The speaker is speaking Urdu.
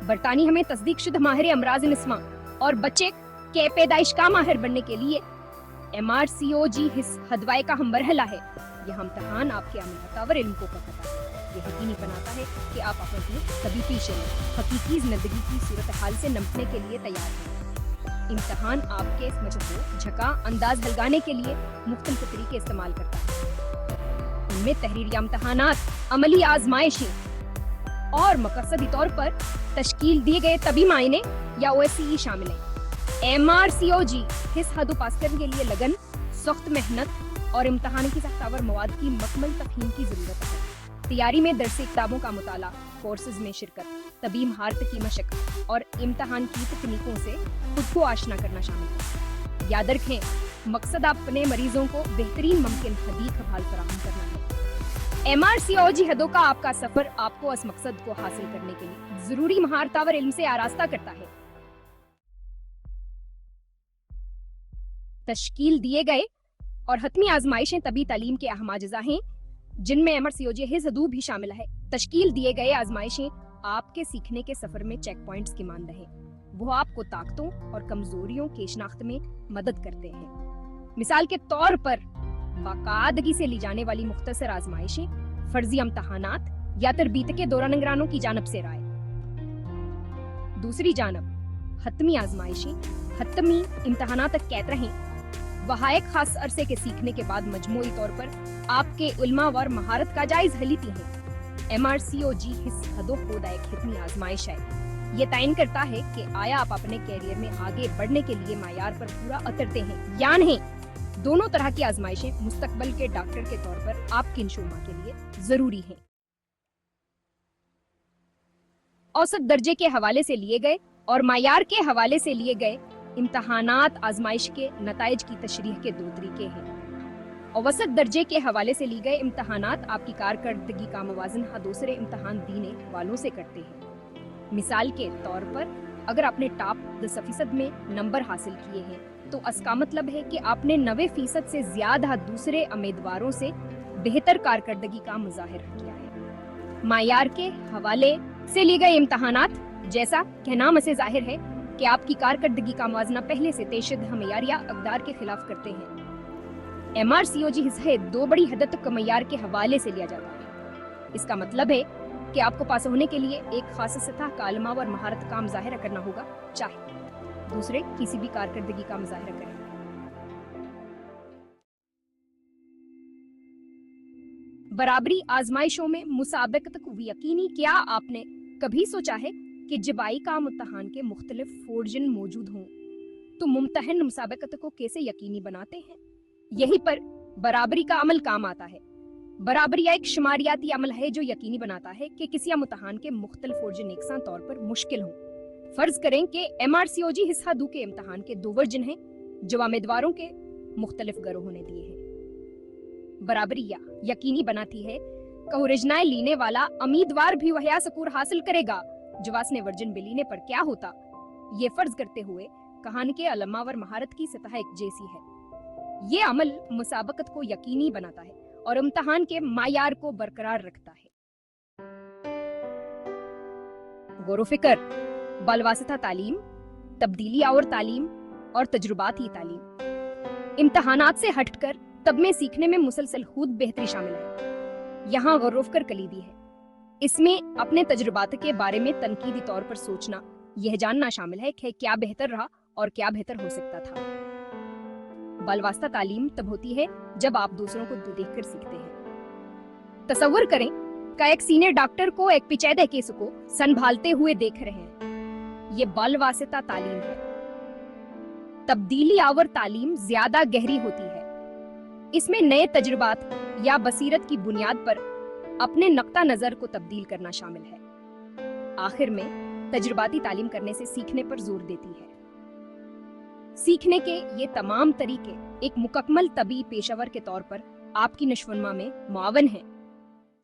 برطانیہ میں تصدیق شدہ ماہر امراض نسواں اور بچے کے پیدائش کا ماہر بننے کے لیے MRCOG حص ہدوائے کا ہم مرحلہ ہے۔ یہ امتحان آپ کے عمل طور علم کو پڑھاتا ہے، یہ یقینی بناتا ہے کہ آپ اپنی طبی حقیقی زندگی کی صورتحال سے نمٹنے کے لیے تیار ہیں۔ امتحان آپ کے سمجھ کو جھکا انداز ہلگانے کے لیے مختلف طریقے استعمال کرتا ہے۔ ان میں تحریری امتحانات، عملی آزمائشیں اور مقصدی طور پر تشکیل دیے گئے طبی معائنے یا OSCE شامل ہیں۔ MRCOG حص حد پاس کرنے کے لیے لگن، سخت محنت اور امتحان کی سختاور مواد کی مکمل تفہیم کی ضرورت ہے۔ تیاری میں درسی کتابوں کا مطالعہ، کورسز میں شرکت، طبی مہارت کی مشق اور امتحان کی تکنیکوں سے خود کو آشنا کرنا شامل ہے۔ یاد رکھیں، مقصد اپنے مریضوں کو بہترین ممکن حدیث حال فراہم کرنا ہے۔ MRCOG حدوں کا آپ کا سفر آپ کو اس مقصد کو حاصل کرنے کے لیے ضروری مہارت اور علم سے آراستہ کرتا ہے۔ تشکیل دیے گئے اور حتمی آزمائشیں طبی تعلیم کے اہم اجزاء ہیں، جن میں MRCOG حص حدود بھی شامل ہے۔ تشکیل دیے گئے آزمائشیں آپ کے سیکھنے کے سفر میں چیک پوائنٹس کی مانند ہیں۔ وہ آپ کو طاقتوں اور کمزوریوں کی شناخت میں مدد کرتے ہیں۔ مثال کے طور پر باقاعدگی سے لی جانے والی مختصر آزمائشیں، فرضی امتحانات یا تربیت کے دوران نگرانوں کی جانب سے رائے۔ دوسری جانب حتمی آزمائشیں حتمی امتحانات تک قید رہیں۔ وہاں ایک خاص عرصے کے سیکھنے کے بعد مجموعی طور پر آپ کے علم اور مہارت کا جائزہ لیتی ہیں۔ MRCOG حص حدوں خود ایک حتمی آزمائش ہے۔ یہ تعین کرتا ہے کہ آیا آپ اپنے کیریئر میں آگے بڑھنے کے لیے معیار پر پورا اترتے ہیں یا نہیں۔ دونوں طرح کی آزمائشیں مستقبل کے ڈاکٹر کے طور پر آپ کے انشورما کے لیے ضروری ہیں۔ اوسط درجے کے حوالے سے لیے گئے اور معیار کے حوالے سے لیے گئے امتحانات آزمائش کے نتائج کی تشریح کے دو طریقے ہیں۔ اوسط درجے کے حوالے سے لی گئے امتحانات آپ کی کارکردگی کا موازنہ دوسرے امتحان دینے والوں سے کرتے ہیں۔ مثال کے طور پر اگر آپ نے ٹاپ 10% میں نمبر حاصل کیے ہیں تو اس کا مطلب ہے کہ آپ نے 90% سے زیادہ دوسرے امیدواروں سے بہتر کارکردگی کا مظاہرہ کیا ہے۔ معیار کے حوالے سے لیے گئے امتحانات، جیسا کہ نام سے ظاہر ہے کہ آپ کی کارکردگی کا موازنہ پہلے سے طے شدہ معیار یا اقدار کے خلاف کرتے ہیں۔ MRCOG حصہ دو بڑی حد تک معیار کے حوالے سے لیا جاتا ہے۔ اس کا مطلب ہے کہ آپ کو پاس ہونے کے لیے ایک خاص سطح کا علم اور مہارت کا مظاہرہ کرنا ہوگا، چاہے دوسرے کسی بھی کارکردگی کا مظاہرہ کریں۔ برابری آزمائشوں میں مسابقت کو یقینی کیا آپ نے کبھی سوچا ہے کہ جبائی کا امتحان کے مختلف فورجن موجود ہوں تو ممتحن مسابقت کو کیسے یقینی بناتے ہیں؟ یہی پر برابری کا عمل کام آتا ہے۔ برابری ایک شماریاتی عمل ہے جو یقینی بناتا ہے کہ کسی امتحان کے مختلف فورجن یکساں طور پر مشکل ہوں۔ فرض کریں کہ MRCOG حصہ دو کے امتحان کے دو ورژن ہیں جو امیدواروں کے مختلف گروہوں نے دیے ہیں۔ برابری یقینی بناتی ہے کہ اوریجنائے لینے والا امیدوار بھی وہی سکور حاصل کرے گا جو واسنے ورژن بے لینے پر کیا ہوتا، یہ فرض کرتے ہوئے کہان کے علماء اور مہارت کی سطح ایک جیسی ہے۔ یہ عمل مسابقت کو یقینی بناتا ہے اور امتحان کے معیار کو برقرار رکھتا ہے۔ غور و فکر، بالواسطہ تعلیم، تبدیلی اور تعلیم اور تجرباتی تعلیم۔ امتحانات سے ہٹ کر طب میں سیکھنے میں مسلسل خود بہتری شامل ہے۔ یہاں غور و فکر کلیدی ہے۔ اس میں اپنے تجربات کے بارے میں تنقیدی طور پر سوچنا، یہ جاننا شامل ہے کہ کیا بہتر رہا اور کیا بہتر ہو سکتا تھا۔ بالواسطہ تعلیم تب ہوتی ہے جب آپ دوسروں کو دیکھ کر سیکھتے ہیں۔ تصور کریں کہ ایک سینئر ڈاکٹر کو ایک پیچیدہ کیس کو سنبھالتے ہوئے دیکھ رہے ہیں۔ یہ بالواسطہ تعلیم ہے۔ تبدیلی آور تعلیم زیادہ گہری ہوتی ہے۔ اس میں نئے تجربات یا بصیرت کی بنیاد پر اپنے نقطہ نظر کو تبدیل کرنا شامل ہے۔ آخر میں تجرباتی تعلیم کرنے سے سیکھنے پر زور دیتی ہے۔ سیکھنے کے یہ تمام طریقے ایک مکمل طبی پیشہ ور کے طور پر آپ کی نشو و نما میں معاون ہیں۔